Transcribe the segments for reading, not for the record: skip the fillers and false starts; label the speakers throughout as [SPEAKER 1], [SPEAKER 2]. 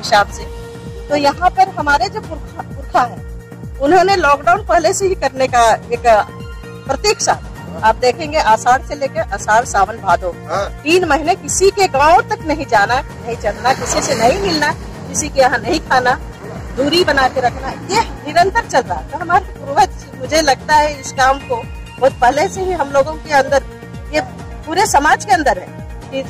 [SPEAKER 1] हिसाब से। तो यहाँ पर हमारे जो पुरखा है उन्होंने लॉकडाउन पहले से ही करने का एक प्रतीक्षा, आप देखेंगे आषाढ़ से लेकर आषाढ़ सावन भादो 3 महीने किसी के गांव तक नहीं जाना, नहीं चलना, किसी से नहीं मिलना, किसी के यहाँ नहीं खाना, दूरी बना के रखना, ये निरंतर चल रहा है। तो हमारे पूर्वज, मुझे लगता है इस काम को बहुत पहले से ही हम लोगों के अंदर, ये पूरे समाज के अंदर है कि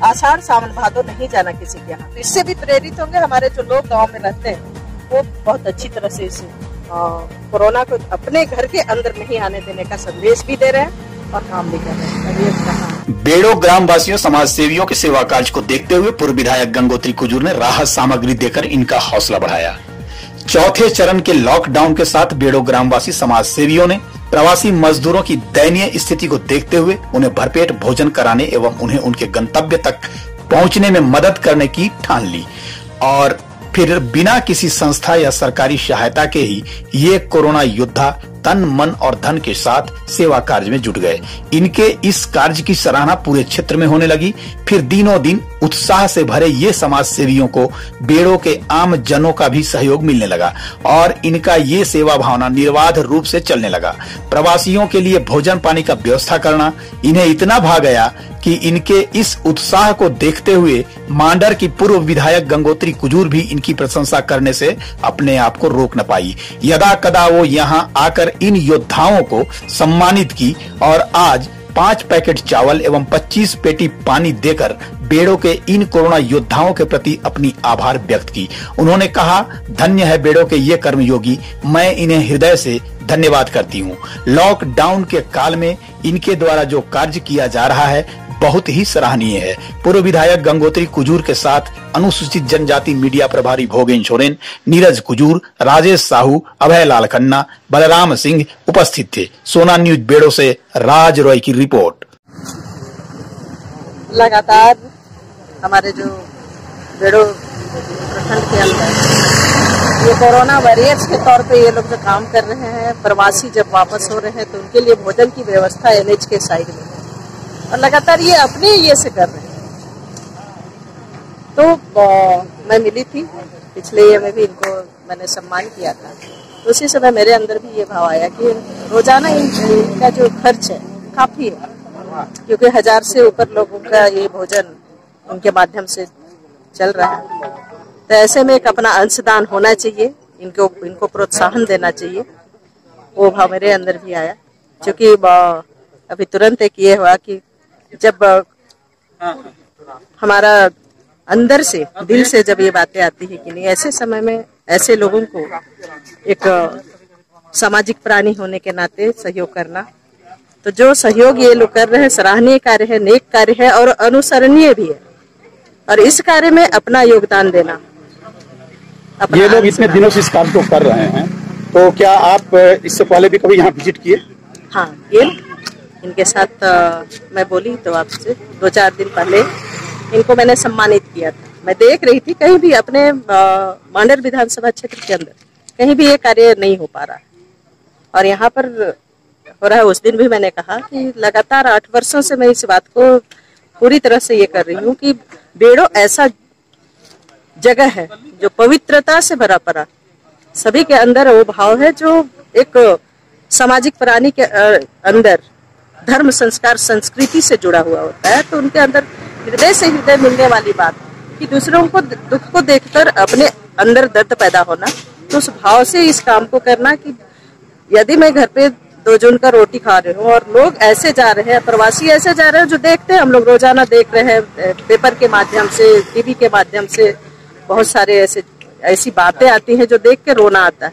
[SPEAKER 1] आषाढ़ सावन भादो नहीं जाना किसी के यहाँ। तो इससे भी प्रेरित होंगे हमारे जो लोग गांव में रहते हैं, वो बहुत अच्छी तरह से इसे कोरोना को अपने घर के अंदर नहीं आने देने का संदेश भी दे रहे हैं और काम भी कर रहे हैं।
[SPEAKER 2] बेड़ो ग्राम वासियों समाज सेवियों के सेवा कार्य को देखते हुए पूर्व विधायक गंगोत्री कुजूर ने राहत सामग्री देकर इनका हौसला बढ़ाया। चौथे चरण के लॉकडाउन के साथ बेड़ो ग्रामवासी समाज सेवियों ने प्रवासी मजदूरों की दयनीय स्थिति को देखते हुए उन्हें भरपेट भोजन कराने एवं उन्हें उनके गंतव्य तक पहुंचने में मदद करने की ठान ली और फिर बिना किसी संस्था या सरकारी सहायता के ही ये कोरोना योद्धा तन मन और धन के साथ सेवा कार्य में जुट गए। इनके इस कार्य की सराहना पूरे क्षेत्र में होने लगी। फिर दिनों दिन उत्साह से भरे ये समाज सेवियों को बेड़ो के आम जनों का भी सहयोग मिलने लगा और इनका ये सेवा भावना निर्बाध रूप से चलने लगा। प्रवासियों के लिए भोजन पानी का व्यवस्था करना इन्हें इतना भा गया कि इनके इस उत्साह को देखते हुए मांडर की पूर्व विधायक गंगोत्री कुजूर भी इनकी प्रशंसा करने से अपने आप को रोक न पाई। यदा कदा वो यहाँ आकर इन योद्धाओं को सम्मानित की और आज 5 पैकेट चावल एवं 25 पेटी पानी देकर बेड़ो के इन कोरोना योद्धाओं के प्रति अपनी आभार व्यक्त की। उन्होंने कहा, धन्य है बेड़ो के ये कर्मयोगी, मैं इन्हें हृदय से धन्यवाद करती हूँ। लॉकडाउन के काल में इनके द्वारा जो कार्य किया जा रहा है बहुत ही सराहनीय है। पूर्व विधायक गंगोत्री कुजूर के साथ अनुसूचित जनजाति मीडिया प्रभारी भोगेन सोरेन, नीरज कुजूर, राजेश साहू, अभय लाल खन्ना, बलराम सिंह उपस्थित थे। सोना न्यूज बेड़ो से राज रॉय की रिपोर्ट।
[SPEAKER 1] लगातार हमारे जो बेड़ो प्रखंड के अंदर ये कोरोना वॉरियर्स के तौर पे ये लोग जो काम कर रहे हैं, प्रवासी जब वापस हो रहे हैं तो उनके लिए भोजन की व्यवस्था NH के साइड में है और लगातार ये अपने ये से कर रहे हैं। तो मैं मिली थी पिछले ये में भी, इनको मैंने सम्मान किया था, तो उसी समय मेरे अंदर भी ये भाव आया कि रोजाना इनका जो खर्च है काफी है, क्योंकि 1000 से ऊपर लोगों का ये भोजन उनके माध्यम से चल रहा है। तो ऐसे में एक अपना अंशदान होना चाहिए, इनको प्रोत्साहन देना चाहिए, वो भाव मेरे अंदर भी आया। क्योंकि अभी तुरंत एक ये हुआ कि जब हमारा अंदर से दिल से जब ये बातें आती है कि नहीं, ऐसे समय में ऐसे लोगों को एक सामाजिक प्राणी होने के नाते सहयोग करना, तो जो सहयोग ये लोग कर रहे हैं सराहनीय कार्य है, नेक कार्य है और अनुसरणीय भी है। और इस कार्य में अपना योगदान देना,
[SPEAKER 3] ये लोग इतने दिनों से इस कार्य को कर रहे हैं, तो क्या आप इससे पहले भी कभी यहाँ विजिट किए?
[SPEAKER 1] हाँ, ये इनके साथ मैं बोली तो आपसे 2-4 दिन पहले इनको मैंने सम्मानित किया था। मैं देख रही थी कहीं भी अपने मांडर विधानसभा क्षेत्र के अंदर कहीं भी ये कार्य नहीं हो पा रहा है और यहाँ पर हो रहा है। उस दिन भी मैंने कहा कि लगातार 8 वर्षों से मैं इस बात को पूरी तरह से ये कर रही हूँ कि बेड़ो ऐसा जगह है जो पवित्रता से भरा पड़ा, सभी के अंदर वो भाव है जो एक सामाजिक प्राणी के अंदर धर्म संस्कार संस्कृति से जुड़ा हुआ होता है। तो उनके अंदर हृदय से हृदय मिलने वाली बात कि दूसरों को दुख को देखकर अपने अंदर दर्द पैदा होना, तो उस भाव से इस काम को करना कि यदि मैं घर पे 2 जून का रोटी खा रहे हूँ और लोग ऐसे जा रहे हैं, प्रवासी ऐसे जा रहे हैं जो देखते हैं, हम लोग रोजाना देख रहे हैं पेपर के माध्यम से, टीवी के माध्यम से, बहुत सारे ऐसी बातें आती हैं जो देख के रोना आता है।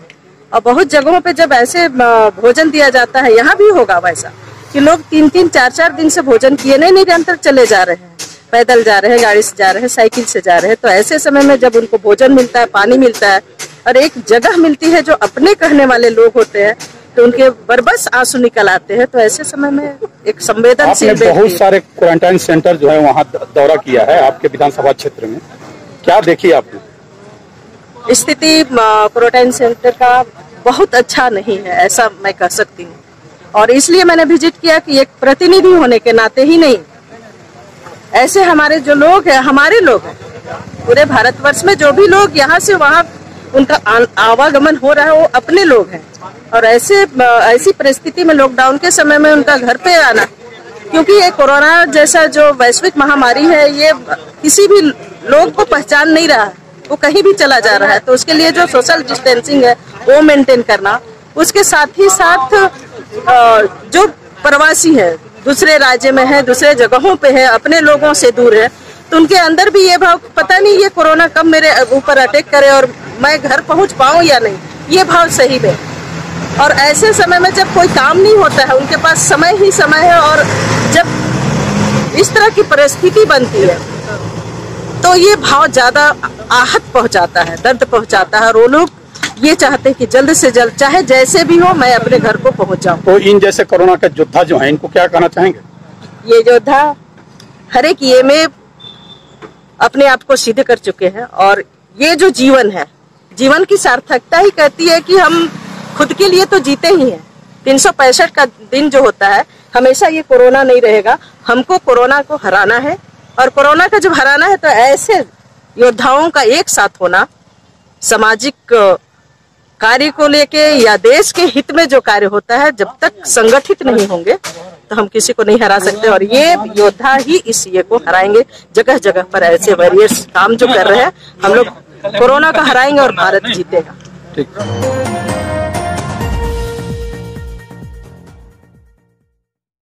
[SPEAKER 1] और बहुत जगहों पे जब ऐसे भोजन दिया जाता है, यहाँ भी होगा वैसा कि लोग 3-3, 4-4 दिन से भोजन किए नहीं, निरंतर चले जा रहे हैं, पैदल जा रहे हैं, गाड़ी से जा रहे हैं, साइकिल से जा रहे हैं। तो ऐसे समय में जब उनको भोजन मिलता है, पानी मिलता है और एक जगह मिलती है जो अपने कहने वाले लोग होते हैं, तो उनके बरबस आंसू निकल आते हैं। तो ऐसे समय में एक संवेदनशील,
[SPEAKER 3] बहुत सारे क्वारंटाइन सेंटर जो है वहाँ दौरा किया है आपके विधानसभा क्षेत्र में, क्या देखी आपने?
[SPEAKER 1] स्थिति क्वारंटाइन सेंटर का बहुत अच्छा नहीं है, ऐसा मैं कह सकती हूँ। और इसलिए मैंने विजिट किया कि एक प्रतिनिधि होने के नाते ही नहीं, ऐसे हमारे जो लोग हैं, हमारे लोग हैं, पूरे भारतवर्ष में जो भी लोग यहाँ से वहाँ उनका आवागमन हो रहा है वो अपने लोग हैं। और ऐसी परिस्थिति में लॉकडाउन के समय में उनका घर पे आना, क्योंकि ये कोरोना जैसा जो वैश्विक महामारी है ये किसी भी लोग को पहचान नहीं रहा है, वो कहीं भी चला जा रहा है। तो उसके लिए जो सोशल डिस्टेंसिंग है वो मेंटेन करना, उसके साथ ही साथ जो प्रवासी है दूसरे राज्य में है, दूसरे जगहों पे है, अपने लोगों से दूर है, तो उनके अंदर भी ये भाव, पता नहीं ये कोरोना कब मेरे ऊपर अटैक करे और मैं घर पहुंच पाऊं या नहीं, ये भाव सही में। और ऐसे समय में जब कोई काम नहीं होता है, उनके पास समय ही समय है, और जब इस तरह की परिस्थिति बनती है तो ये भाव ज्यादा आहत पहुंचाता है, दर्द पहुंचाता है। और वो लोग ये चाहते हैं कि जल्द से जल्द, चाहे जैसे भी हो, मैं अपने घर को पहुंच जाऊं।
[SPEAKER 3] तो इन जैसे कोरोना के योद्धा जो हैं, इनको क्या कहना चाहेंगे?
[SPEAKER 1] ये योद्धा हर एक ये में अपने आप को सिद्ध कर चुके हैं, और ये जो जीवन है, जीवन की सार्थकता ही कहती है कि हम खुद के लिए तो जीते ही हैं। 365 का दिन जो होता है, हमेशा ये कोरोना नहीं रहेगा, हमको कोरोना को हराना है। और कोरोना का जब हराना है तो ऐसे योद्धाओं का एक साथ होना, सामाजिक कार्य को लेके या देश के हित में जो कार्य होता है, जब तक संगठित नहीं होंगे तो हम किसी को नहीं हरा सकते। और ये योद्धा ही इस ये को हराएंगे। जगह जगह पर ऐसे वॉरियर्स काम जो कर रहे हैं, हम लोग कोरोना को हराएंगे और भारत जीतेगा।
[SPEAKER 3] ठीक।